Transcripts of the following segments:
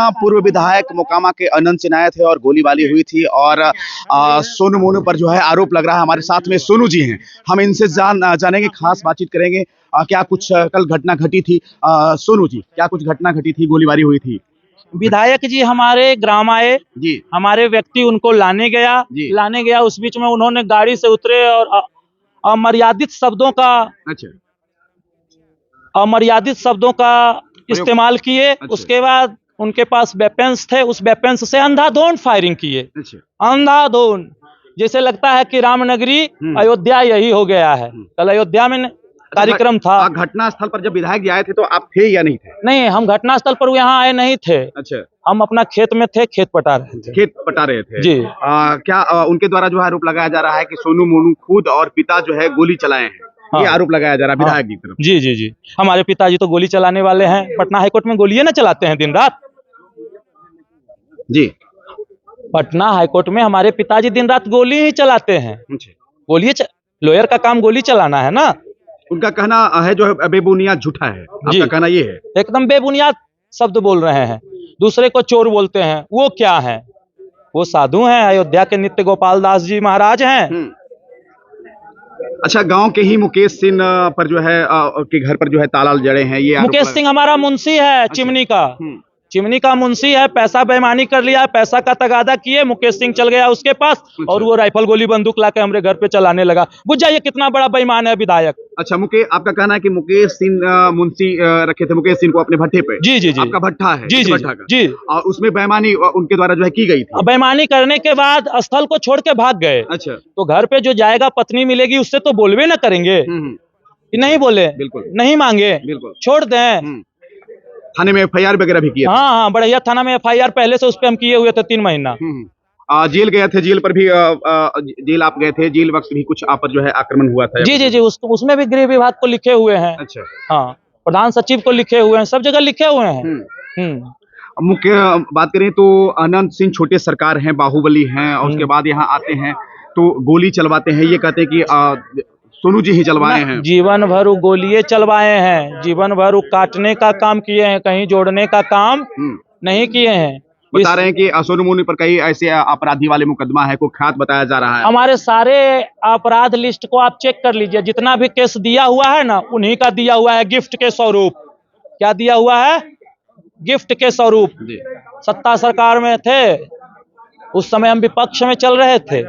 पूर्व विधायक मोकामा के अनंत सिंह आए थे और गोलीबारी हुई थी और सोनू मोनू पर जो है आरोप लग रहा है। हमारे साथ में सोनू जी हैं, हम इनसे जानेंगे, खास बातचीत करेंगे। क्या कुछ कल घटना घटी थी? सोनू जी, क्या कुछ घटना घटी थी, गोलीबारी हुई थी? विधायक जी हमारे ग्राम आए जी, हमारे व्यक्ति उनको लाने गया उस बीच में उन्होंने गाड़ी से उतरे और अमर्यादित शब्दों का इस्तेमाल किए। उसके बाद उनके पास वेपन्स थे, उस वेपन्स से अंधाधुंध फायरिंग किए। अंधाधुंध, जैसे लगता है कि रामनगरी अयोध्या यही हो गया है। कल अयोध्या में कार्यक्रम था। घटना स्थल पर जब विधायक जी आए थे तो आप थे या नहीं थे? नहीं, हम घटना स्थल पर यहाँ आए नहीं थे। अच्छा, हम अपना खेत में थे, खेत पटा रहे थे जी। क्या उनके द्वारा जो आरोप लगाया जा रहा है कि सोनू मोनू खुद और पिता जो है गोली चलाए हैं? हाँ, ये आरोप लगाया जा रहा है विधायक जी की तरफ। जी जी जी, हमारे पिताजी तो गोली चलाने वाले हैं। पटना हाईकोर्ट में गोलियां ना चलाते हैं दिन रात जी। पटना हाईकोर्ट में हमारे पिताजी दिन रात गोली ही चलाते हैं। लॉयर का काम गोली चलाना है ना। उनका कहना है जो है बेबुनियाद झूठा है, आपका कहना ये है? एकदम बेबुनियाद शब्द बोल रहे हैं। दूसरे को चोर बोलते हैं। वो क्या है? वो साधु हैं, अयोध्या के नित्य गोपाल दास जी महाराज हैं। अच्छा, गांव के ही मुकेश सिंह पर जो है के घर पर जो है ताला जड़े हैं, ये मुकेश सिंह हमारा मुंशी है। अच्छा। चिमनी का मुंशी है। पैसा बेईमानी कर लिया, पैसा का तगादा किए, मुकेश सिंह चल गया उसके पास। अच्छा। और वो राइफल गोली बंदूक लाके हमारे घर पे चलाने लगा। बुझ जाइए कितना बड़ा बेईमान है विधायक। अच्छा, आपका कहना है कि मुकेश सिंह मुंशी रखे थे मुकेश सिंह को अपने भट्टे पे? जी जी जी, आपका भट्टा है? जी जी जी, और उसमें बेईमानी उनके द्वारा जो है की गई थी। बेईमानी करने के बाद स्थल को छोड़ के भाग गए। अच्छा, तो घर पे जो जाएगा पत्नी मिलेगी उससे तो बोलवे ना करेंगे कि नहीं बोले, बिल्कुल नहीं मांगे, बिल्कुल छोड़ दें। थाने में एफआईआर वगैरह भी किया? हाँ, बढ़िया थाना में एफआईआर पहले से उस पे हम किए हुए थे 3 महीना। जेल गए थे, जेल पर भी जेल आप गए थे, जेल वक्त भी कुछ आप पर जो है आक्रमण हुआ था? जी जी जी, उसमें भी गृह विभाग को लिखे हुए हैं। अच्छा, हाँ, प्रधान सचिव को लिखे हुए हैं, सब जगह लिखे हुए हैं। मुख्य बात करें तो अनंत सिंह छोटे सरकार हैं, बाहुबली हैं, और उसके बाद यहाँ आते हैं तो गोली चलवाते हैं। ये कहते हैं कि सोनू जी ही चलवाए हैं। जीवन भर वो गोलियां चलवाए हैं, जीवन भर वो काटने का काम किए हैं, कहीं जोड़ने का काम नहीं किए हैं। बता रहे हैं कि सोनू मोनू पर कई ऐसे अपराधी वाले मुकदमा है, कुख्यात बताया जा रहा है। हमारे सारे अपराध लिस्ट को आप चेक कर लीजिए, जितना भी केस दिया हुआ है ना, उन्हीं का दिया हुआ है गिफ्ट के स्वरूप। क्या दिया हुआ है? गिफ्ट के स्वरूप। सत्ता सरकार में थे उस समय, हम विपक्ष में चल रहे थे।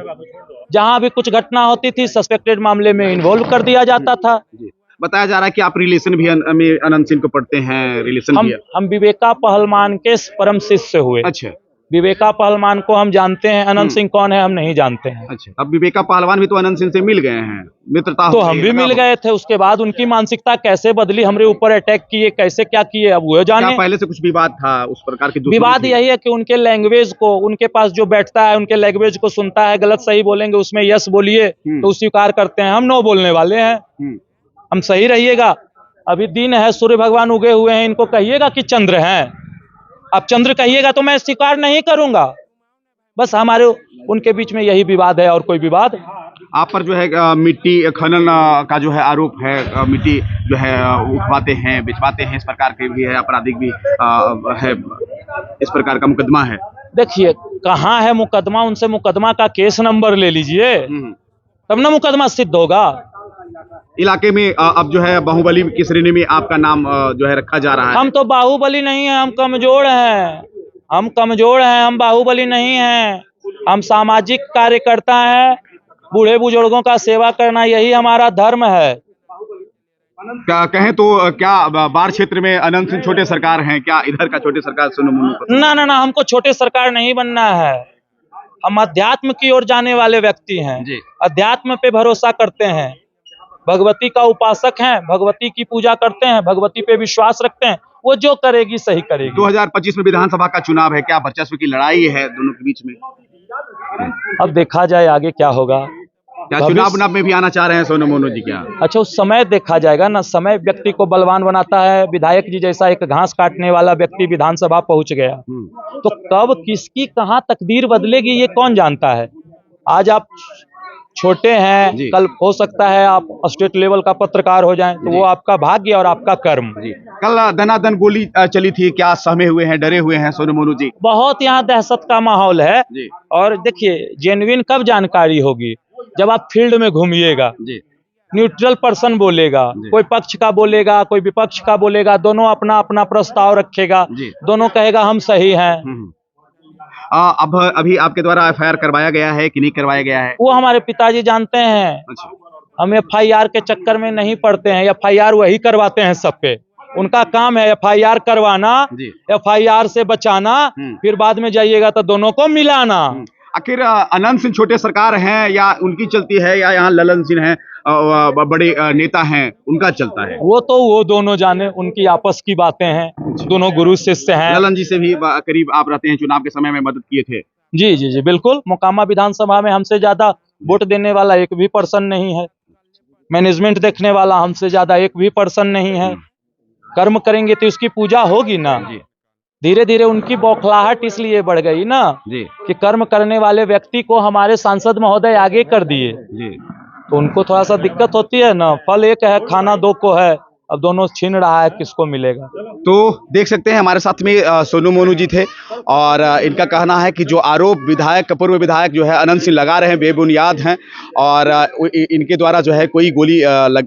जहां भी कुछ घटना होती थी सस्पेक्टेड मामले में इन्वॉल्व कर दिया जाता था। बताया जा रहा है कि आप रिलेशन भी अनंत सिंह को पढ़ते हैं, रिलेशन हम विवेका पहलवान के परम शिष्य हुए। अच्छा, विवेका पहलवान को हम जानते हैं, अनंत सिंह कौन है हम नहीं जानते हैं। अच्छा, अब विवेका पहलवान भी तो अनंत सिंह से मिल गए हैं, मित्रता तो हम भी मिल गए थे। उसके बाद उनकी मानसिकता कैसे बदली, हमरे ऊपर अटैक किए, कैसे क्या किए, अब वो जाने। पहले से कुछ विवाद था उस प्रकार की? विवाद यही है कि उनके लैंग्वेज को, उनके पास जो बैठता है उनके लैंग्वेज को सुनता है, गलत सही बोलेंगे उसमें यस बोलिए तो स्वीकार करते हैं। हम नो बोलने वाले हैं, हम सही रहिएगा। अभी दिन है, सूर्य भगवान उगे हुए हैं, इनको कहिएगा कि चंद्र हैं। आप चंद्र कहिएगा तो मैं स्वीकार नहीं करूंगा। बस हमारे उनके बीच में यही विवाद है, और कोई विवाद। आप पर जो है मिट्टी खनन का जो है आरोप है, मिट्टी जो है उठवाते हैं, बिछवाते हैं, इस प्रकार के भी है, आपराधिक भी है, इस प्रकार का मुकदमा है। देखिए कहाँ है मुकदमा, उनसे मुकदमा का केस नंबर ले लीजिए, तब ना मुकदमा सिद्ध होगा। इलाके में अब जो है बाहुबली की श्रेणी में आपका नाम जो है रखा जा रहा है। हम तो बाहुबली नहीं है, हम कमजोर हैं, हम बाहुबली नहीं हैं। हम सामाजिक कार्यकर्ता हैं, बूढ़े बुजुर्गों का सेवा करना यही हमारा धर्म है। क्या कहें तो क्या बाढ़ क्षेत्र में अनंत सिंह छोटे सरकार हैं? क्या इधर का छोटे सरकार सोनू मोनू? ना, हमको छोटे सरकार नहीं बनना है। हम अध्यात्म की ओर जाने वाले व्यक्ति हैं, अध्यात्म पे भरोसा करते हैं, भगवती का उपासक हैं, भगवती की पूजा करते हैं, भगवती पे विश्वास रखते हैं। वो जो करेगी सही करेगी। 2025 में विधानसभा का चुनाव है, क्या वर्चस्व की लड़ाई है दोनों के बीच में? अब देखा जाए आगे क्या होगा। क्या चुनाव में भी आना चाह रहे हैं सोनू मोनू जी? क्या अच्छा, उस समय देखा जाएगा ना, समय व्यक्ति को बलवान बनाता है। विधायक जी जैसा एक घास काटने वाला व्यक्ति विधानसभा पहुंच गया, तो कब किसकी कहां तकदीर बदलेगी ये कौन जानता है। आज आप छोटे हैं, जी। कल हो सकता है आप स्टेट लेवल का पत्रकार हो जाएं, तो जी। वो आपका भाग्य और आपका कर्म। जी। कल दनादन गोली चली थी, क्या सहमे हुए हैं, डरे हुए हैं सोनू मोनू जी? बहुत यहाँ दहशत का माहौल है। जी। और देखिए जेन्युइन कब जानकारी होगी, जब आप फील्ड में घूमिएगा, जी। न्यूट्रल पर्सन बोलेगा, जी। कोई पक्ष का बोलेगा, कोई विपक्ष का बोलेगा, दोनों अपना अपना प्रस्ताव रखेगा, जी। दोनों कहेगा हम सही हैं। अब अभी आपके द्वारा एफआईआर करवाया गया है कि नहीं करवाया गया है? वो हमारे पिताजी जानते हैं, अच्छा। हम एफआईआर के चक्कर में नहीं पड़ते हैं। एफआईआर वही करवाते हैं सब पे, उनका काम है एफआईआर करवाना, जी। एफआईआर से बचाना, फिर बाद में जाइएगा तो दोनों को मिलाना। आखिर अनंत सिंह छोटे सरकार हैं या उनकी चलती है, या यहाँ ललन सिंह हैं बड़े नेता हैं उनका चलता है? वो दोनों जाने, उनकी आपस की बातें हैं, दोनों गुरु शिष्य हैं। ललन जी से भी करीब आप रहते हैं, चुनाव के समय में मदद किए थे। जी जी जी बिल्कुल। मोकामा विधानसभा में हमसे ज्यादा वोट देने वाला एक भी पर्सन नहीं है, मैनेजमेंट देखने वाला हमसे ज्यादा एक भी पर्सन नहीं है। कर्म करेंगे तो उसकी पूजा होगी ना। धीरे धीरे उनकी बौखलाहट इसलिए बढ़ गई ना जी। कि कर्म करने वाले व्यक्ति को हमारे सांसद महोदय आगे कर दिए, जी। तो उनको थोड़ा सा दिक्कत होती है ना। फल एक है, खाना दो को है, अब दोनों छीन रहा है, किसको मिलेगा। तो देख सकते हैं हमारे साथ में सोनू मोनू जी थे, और इनका कहना है कि जो आरोप विधायक, पूर्व विधायक जो है अनंत सिंह लगा रहे हैं बेबुनियाद हैं, और इनके द्वारा जो है कोई गोली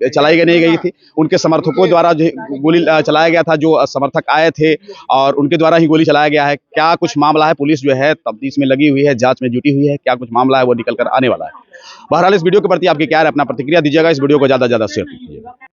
चलाई नहीं गई थी। उनके समर्थकों द्वारा जो गोली चलाया गया था, जो समर्थक आए थे और उनके द्वारा ही गोली चलाया गया है। क्या कुछ मामला है, पुलिस जो है तफ्तीश में लगी हुई है, जांच में जुटी हुई है, क्या कुछ मामला है वो निकल कर आने वाला है। बहरहाल इस वीडियो के प्रति आपकी क्या है, अपना प्रतिक्रिया दीजिएगा। इस वीडियो को ज़्यादा से ज़्यादा शेयर कीजिएगा।